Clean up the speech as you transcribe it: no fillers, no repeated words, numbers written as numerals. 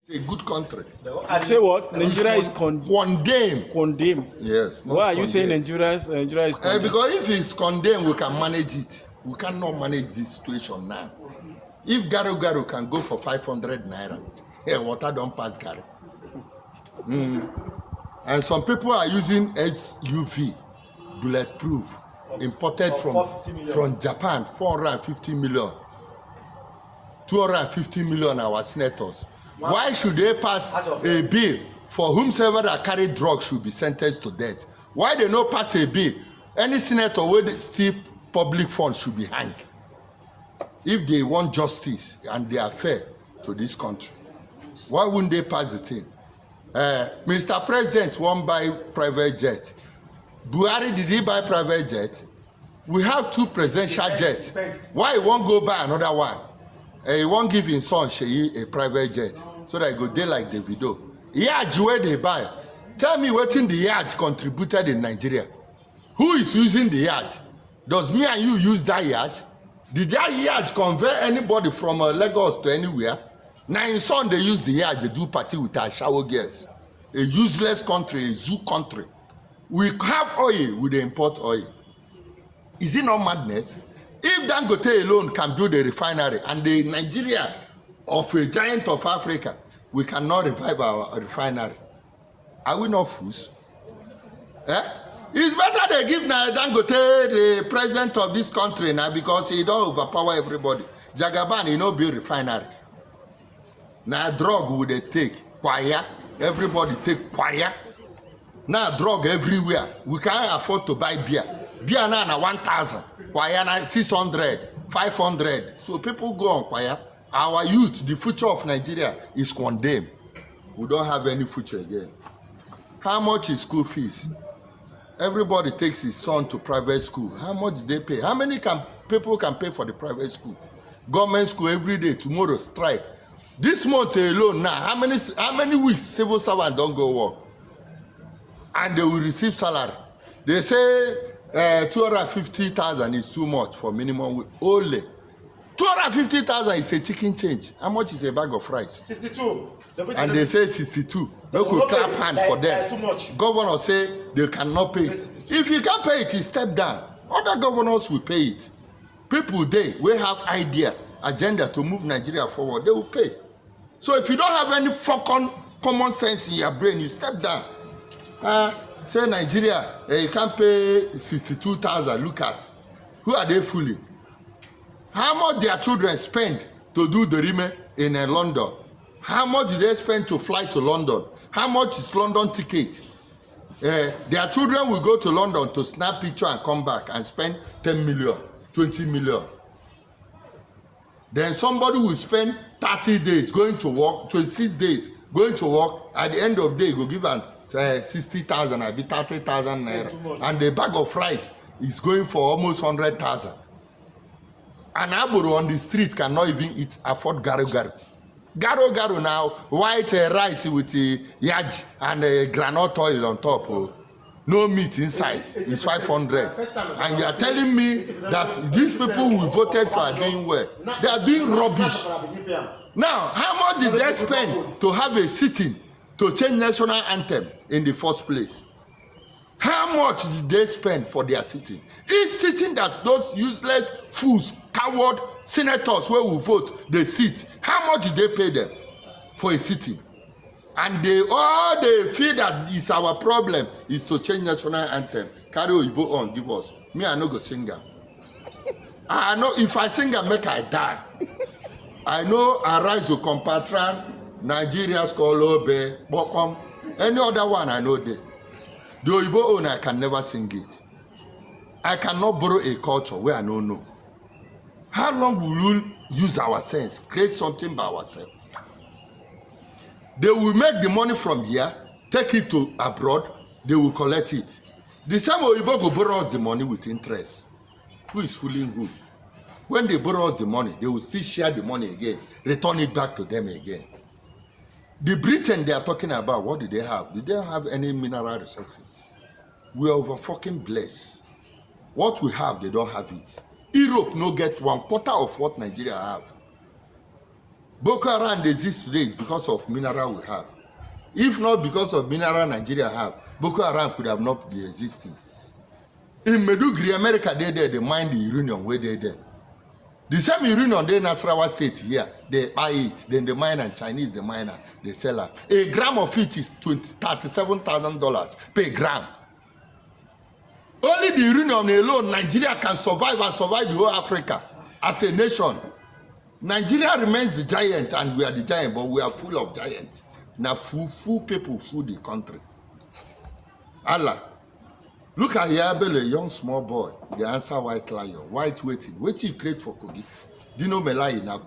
It's a good country. Say what? Nigeria is condemned. Condemned. Yes. Why are you saying Nigeria is condemned? Because if it's condemned, we can manage it. We cannot manage this situation now. If Garo can go for 500 naira, water don't pass Garo. And some people are using SUV, bulletproof, imported from Japan, 450 million. 250 million our senators. Why should they pass a bill for whomsoever that carry drugs should be sentenced to death? Why they not pass a bill? Any senator with steal public funds should be hanged. If they want justice and they are fair to this country, why wouldn't they pass the thing? Mr. President won't buy private jet. Buhari, did he buy private jet? We have 2 presidential jets. Why he won't go buy another one? He won't give his son Sheyi a private jet so that he go there like Davido. Yacht where they buy. Tell me what in the yacht contributed in Nigeria. Who is using the yacht? Does me and you use that yacht? Did that yacht convert anybody from Lagos to anywhere? Now in son they use the yacht, they do party with our shower girls. A useless country, a zoo country. We have oil, we import oil. Is it not madness? If Dangote alone can build a refinery and the Nigeria of a giant of Africa, we cannot revive our refinery. Are we not fools? It's better they give Dangote the president of this country now because he don't overpower everybody. Jagaban, he no build refinery. Now drug would they take? Kwaya. Everybody take kwaya. Now drug everywhere. We can't afford to buy beer. Beer now na 1,000. Kwaya na 600, 500. So people go on kwaya. Our youth, the future of Nigeria is condemned. We don't have any future again. How much is school fees? Everybody takes his son to private school. How much do they pay? How many people can pay for the private school? Government school every day, tomorrow strike. This month alone now, how many weeks civil servants don't go work? And they will receive salary. They say 250,000 is too much for minimum wage. Only 250,000 is a chicken change. How much is a bag of rice? 62. And they say 62. They could clap hand for them. Too much. Governor say they cannot pay. If you can't pay it, you step down. Other governors will pay it. People we have idea, agenda to move Nigeria forward. They will pay. So if you don't have any fucking common sense in your brain, you step down. Say Nigeria, you can't pay 62,000. Look at who are they fooling? How much their children spend to do the rime in London? How much do they spend to fly to London? How much is London ticket? Their children will go to London to snap picture and come back and spend 10 million, 20 million. Then somebody will spend 30 days going to work, 26 days going to work. At the end of the day, go give them 60,000, I be 30,000 naira. And the bag of rice is going for almost 100,000. An Aburu on the street cannot even afford garo. Garo now, white rice with yaj and granite oil on top. No meat inside. It's 500. And you are telling me that these people who voted for are doing well. They are doing rubbish. Now, how much did they spend to have a sitting to change national anthem in the first place? How much did they spend for their sitting? Each sitting that those useless fools, coward senators where we vote, they sit. How much did they pay them for a sitting? And all they feel that is our problem is to change national anthem. Carry Oyibo on, give us. Me, I no go sing am. I know if I sing am, make I die. I know Arise to Compatran, Nigeria's call Obe, Bokom, any other one I know there. The Oyibo own, I can never sing it. I cannot borrow a culture where I don't know. How long will we use our sense, create something by ourselves? They will make the money from here, take it to abroad, they will collect it. The same Oyibo go borrow us the money with interest. Who is fooling who? When they borrow us the money, they will still share the money again, return it back to them again. The Britain they are talking about, what do they have? Did they have any mineral resources? We are over fucking blessed. What we have, they don't have it. Europe no get 1/4 of what Nigeria have. Boko Haram exists today is because of mineral we have. If not because of mineral Nigeria have, Boko Haram could have not been existing. In Medugri, America, they mine the uranium where they there. The same uranium they in Nasarawa State here, they buy it, then the miner, Chinese, the miner, they sell it. A gram of it is $37,000 per gram. Only the uranium alone, Nigeria can survive and survive the whole Africa as a nation. Nigeria remains the giant and we are the giant, but we are full of giants. Now full people full the country. Allah. Look at Yabel, a young small boy. The answer white lion. White waiting. Wait till you create for Kogi. Dino Melai now